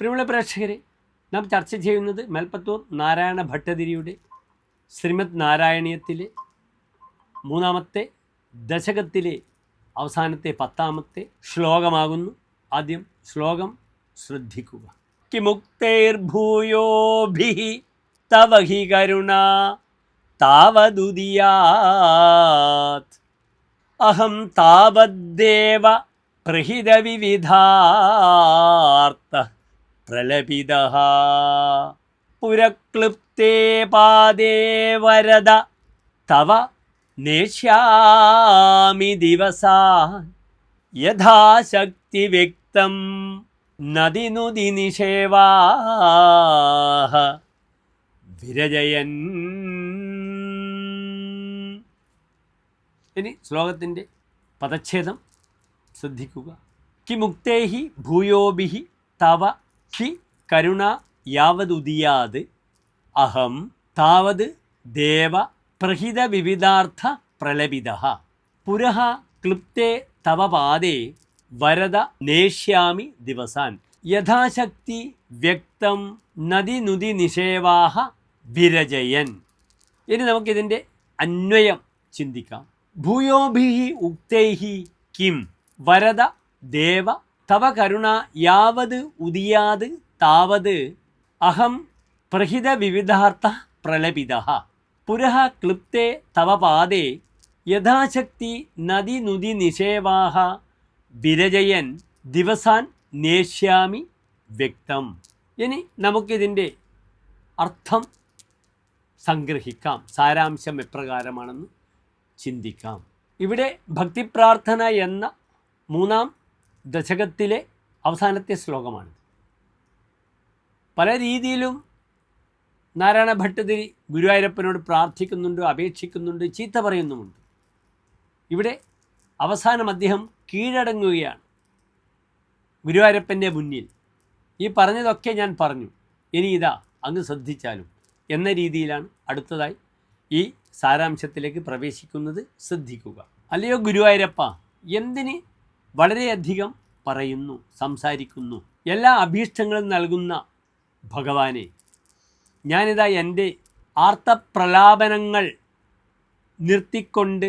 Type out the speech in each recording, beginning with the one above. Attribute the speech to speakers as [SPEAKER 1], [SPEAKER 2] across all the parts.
[SPEAKER 1] പ്രിയമുള്ള പ്രേക്ഷകരെ, നാം ചർച്ച ചെയ്യുന്നത് മേൽപ്പത്തൂർ നാരായണ ഭട്ടതിരിയുടെ ശ്രീമദ് നാരായണീയത്തിലെ 3-ാമത്തെ ദശകത്തിലെ അവസാനത്തെ 10-ാമത്തെ ശ്ലോകമാകുന്നു. ആദ്യം ശ്ലോകം ശ്രദ്ധിക്കുക. കിമുക്തൈർഭൂയോഭിഃ തവ ഹി കരുണ താവദുദിയാത് അഹം താവദ്ദേവ പ്രഹിതവിവിധാർത്ഥ പ്രലപിതഃ പുരക്ലുപ്തേ പാദേ വരദ തവ നേഷ്യാമി ദിവസാൻ യഥാശക്തി വ്യക്തം നദിനുതി നിഷേവാഃ വിരജയൻ. ഇനി ശ്ലോകത്തിൻ്റെ പദച്ഛേദം ശ്രദ്ധിക്കുക. കിമുക്തൈഹി ഭൂയോഭിഹി തവ ഹി കരുണ യാവദുദിയാത് അഹം താവത് ദേവ പ്രഹിത വിവിധാർത്ഥ പ്രലപിതഃ പുരഃ ക്ലുപ്തേ തവ പാദേ വരദ നേഷ്യാമി ദിവസാൻ യഥാശക്തി വ്യക്തം നദിനുതി നിഷേവാഃ വിരജയൻ. ഇനി നമുക്കിതിൻ്റെ അന്വയം ചിന്തിക്കാം. ഭൂയോഭിഹി ഉക്തൈഹി കിം വരദ ദേവ തവ കരുണ യാവത് ഉദിയാത് താവത് അഹം പ്രഹിത വിവിധാർത്ഥ പ്രലപിതഃ പുരഃ ക്ലുപ്തേ തവ പാദേ യഥാശക്തി നദിനുതി നിഷേവാഃ വിരജയൻ ദിവസാൻ നേഷ്യാമി വ്യക്തം. ഇനി നമുക്കിതിൻ്റെ അർത്ഥം സംഗ്രഹിക്കാം. സാരാംശം എപ്രകാരമാണെന്ന് ചിന്തിക്കാം. ഇവിടെ ഭക്തിപ്രാർത്ഥന എന്ന 3-ാം ദശകത്തിലെ അവസാനത്തെ ശ്ലോകമാണ്. പല രീതിയിലും നാരായണ ഭട്ടതിരി ഗുരുവായൂരപ്പനോട് പ്രാർത്ഥിക്കുന്നുണ്ട്, അപേക്ഷിക്കുന്നുണ്ട്, ചീത്ത പറയുന്നുമുണ്ട്. ഇവിടെ അവസാനം അദ്ദേഹം കീഴടങ്ങുകയാണ് ഗുരുവായൂരപ്പൻ്റെ മുന്നിൽ. ഈ പറഞ്ഞതൊക്കെ ഞാൻ പറഞ്ഞു, ഇനി ഇതാ അങ്ങ് ശ്രദ്ധിച്ചാലും എന്ന രീതിയിലാണ് അടുത്തതായി ഈ സാരാംശത്തിലേക്ക് പ്രവേശിക്കുന്നത്. ശ്രദ്ധിക്കുക. അല്ലയോ ഗുരുവായൂരപ്പ, എന്തിന് വളരെയധികം പറയുന്നു, സംസാരിക്കുന്നു, എല്ലാ അഭീഷ്ടങ്ങളും നൽകുന്ന ഭഗവാനെ, ഞാനിതാ എൻ്റെ ആർത്തപ്രലാപനങ്ങൾ നിർത്തിക്കൊണ്ട്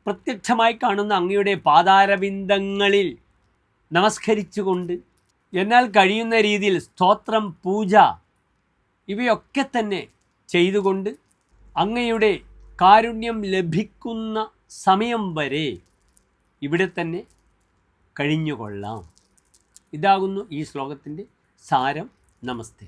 [SPEAKER 1] പ്രത്യക്ഷമായി കാണുന്ന അങ്ങയുടെ പാതാരവിന്ദങ്ങളിൽ നമസ്കരിച്ചുകൊണ്ട് എന്നാൽ കഴിയുന്ന രീതിയിൽ സ്തോത്രം, പൂജ ഇവയൊക്കെ തന്നെ ചെയ്തുകൊണ്ട് അങ്ങയുടെ കാരുണ്യം ലഭിക്കുന്ന സമയം വരെ ഇവിടെ തന്നെ കഴിഞ്ഞുകൊള്ളാം. ഇതാകുന്നു ഈ ശ്ലോകത്തിൻ്റെ സാരം. നമസ്തേ.